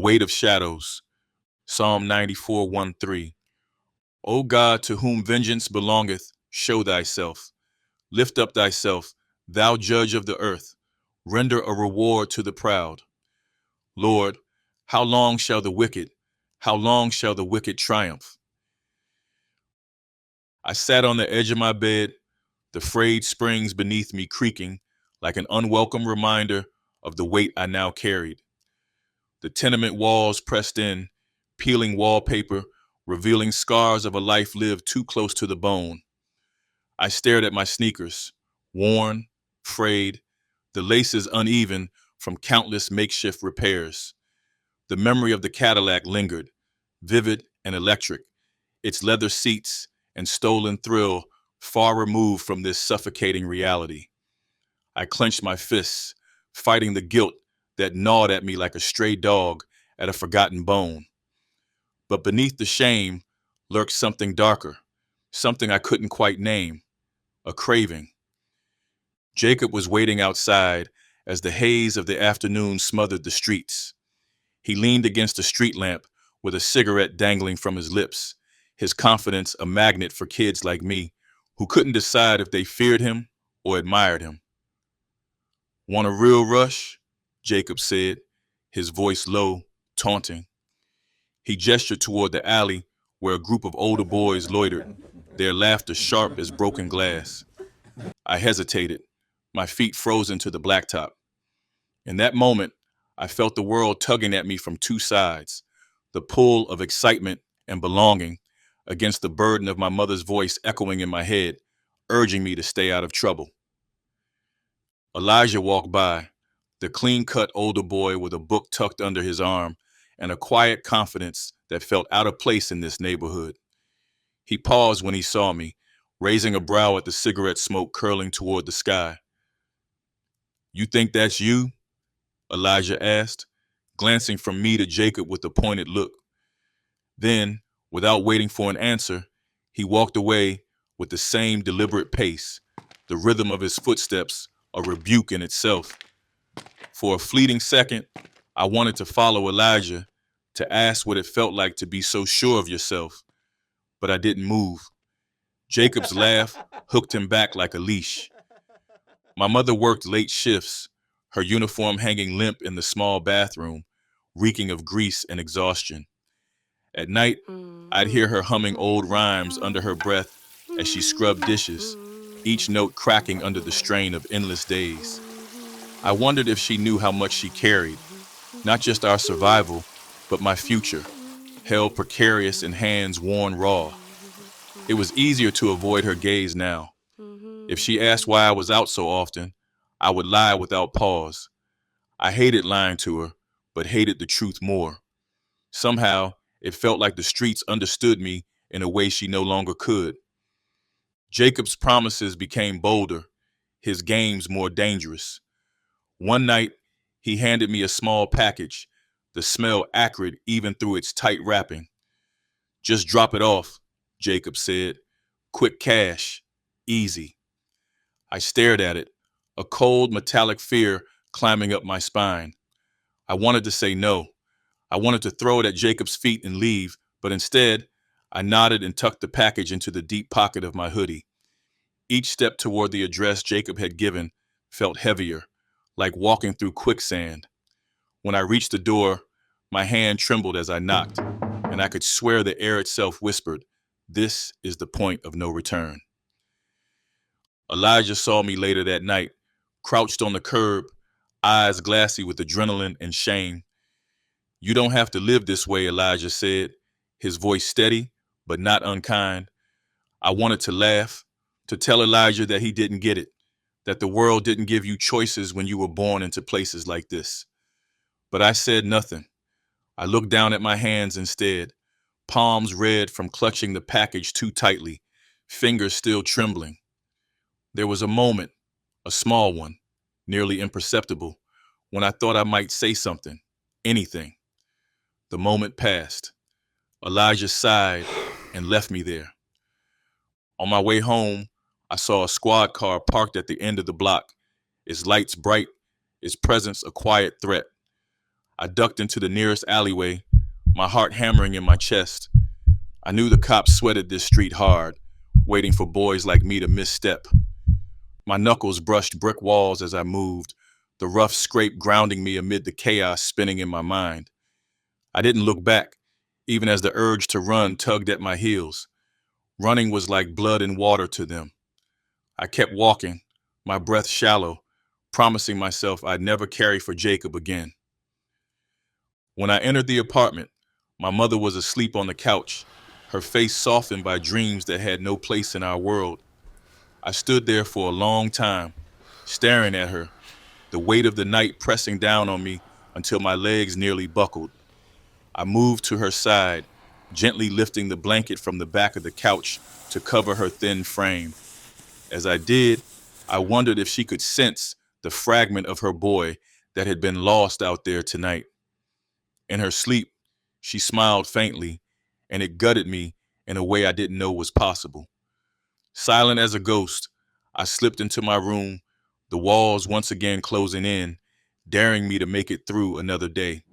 weight of shadows. Psalm 94:1-3. O God, to whom vengeance belongeth, show thyself. Lift up thyself, thou judge of the earth. Render a reward to the proud. Lord, how long shall the wicked triumph? I sat on the edge of my bed, the frayed springs beneath me creaking like an unwelcome reminder of the weight I now carried. The tenement walls pressed in, peeling wallpaper, revealing scars of a life lived too close to the bone. I stared at my sneakers, worn, frayed, the laces uneven from countless makeshift repairs. The memory of the Cadillac lingered, vivid and electric, its leather seats and stolen thrill far removed from this suffocating reality. I clenched my fists, fighting the guilt that gnawed at me like a stray dog at a forgotten bone. But beneath the shame lurked something darker, something I couldn't quite name, a craving. Jacob was waiting outside as the haze of the afternoon smothered the streets. He leaned against a street lamp with a cigarette dangling from his lips, his confidence a magnet for kids like me who couldn't decide if they feared him or admired him. Want a real rush? Jacob said, his voice low, taunting. He gestured toward the alley where a group of older boys loitered, their laughter sharp as broken glass. I hesitated, my feet frozen to the blacktop. In that moment, I felt the world tugging at me from two sides, the pull of excitement and belonging against the burden of my mother's voice echoing in my head, urging me to stay out of trouble. Elijah walked by, the clean-cut older boy with a book tucked under his arm and a quiet confidence that felt out of place in this neighborhood. He paused when he saw me, raising a brow at the cigarette smoke curling toward the sky. You think that's you? Elijah asked, glancing from me to Jacob with a pointed look. Then, without waiting for an answer, he walked away with the same deliberate pace, the rhythm of his footsteps a rebuke in itself. For a fleeting second, I wanted to follow Elijah, to ask what it felt like to be so sure of yourself, but I didn't move. Jacob's laugh hooked him back like a leash. My mother worked late shifts, her uniform hanging limp in the small bathroom, reeking of grease and exhaustion. At night, I'd hear her humming old rhymes under her breath as she scrubbed dishes, each note cracking under the strain of endless days. I wondered if she knew how much she carried, not just our survival, but my future, held precarious in hands worn raw. It was easier to avoid her gaze now. If she asked why I was out so often, I would lie without pause. I hated lying to her, but hated the truth more. Somehow, it felt like the streets understood me in a way she no longer could. Jacob's promises became bolder, his games more dangerous. One night, he handed me a small package, the smell acrid even through its tight wrapping. Just drop it off, Jacob said. Quick cash, easy. I stared at it, a cold metallic fear climbing up my spine. I wanted to say no. I wanted to throw it at Jacob's feet and leave, but instead, I nodded and tucked the package into the deep pocket of my hoodie. Each step toward the address Jacob had given felt heavier, like walking through quicksand. When I reached the door, my hand trembled as I knocked, and I could swear the air itself whispered, "This is the point of no return." Elijah saw me later that night, crouched on the curb, eyes glassy with adrenaline and shame. You don't have to live this way, Elijah said, his voice steady, but not unkind. I wanted to laugh, to tell Elijah that he didn't get it, that the world didn't give you choices when you were born into places like this. But I said nothing. I looked down at my hands instead, palms red from clutching the package too tightly, fingers still trembling. There was a moment, a small one, nearly imperceptible, when I thought I might say something, anything. The moment passed. Elijah sighed and left me there. On my way home, I saw a squad car parked at the end of the block, its lights bright, its presence a quiet threat. I ducked into the nearest alleyway, my heart hammering in my chest. I knew the cops sweated this street hard, waiting for boys like me to misstep. My knuckles brushed brick walls as I moved, the rough scrape grounding me amid the chaos spinning in my mind. I didn't look back, even as the urge to run tugged at my heels. Running was like blood and water to them. I kept walking, my breath shallow, promising myself I'd never carry for Jacob again. When I entered the apartment, my mother was asleep on the couch, her face softened by dreams that had no place in our world. I stood there for a long time, staring at her, the weight of the night pressing down on me until my legs nearly buckled. I moved to her side, gently lifting the blanket from the back of the couch to cover her thin frame. As I did, I wondered if she could sense the fragment of her boy that had been lost out there tonight. In her sleep, she smiled faintly, and it gutted me in a way I didn't know was possible. Silent as a ghost, I slipped into my room, the walls once again closing in, daring me to make it through another day.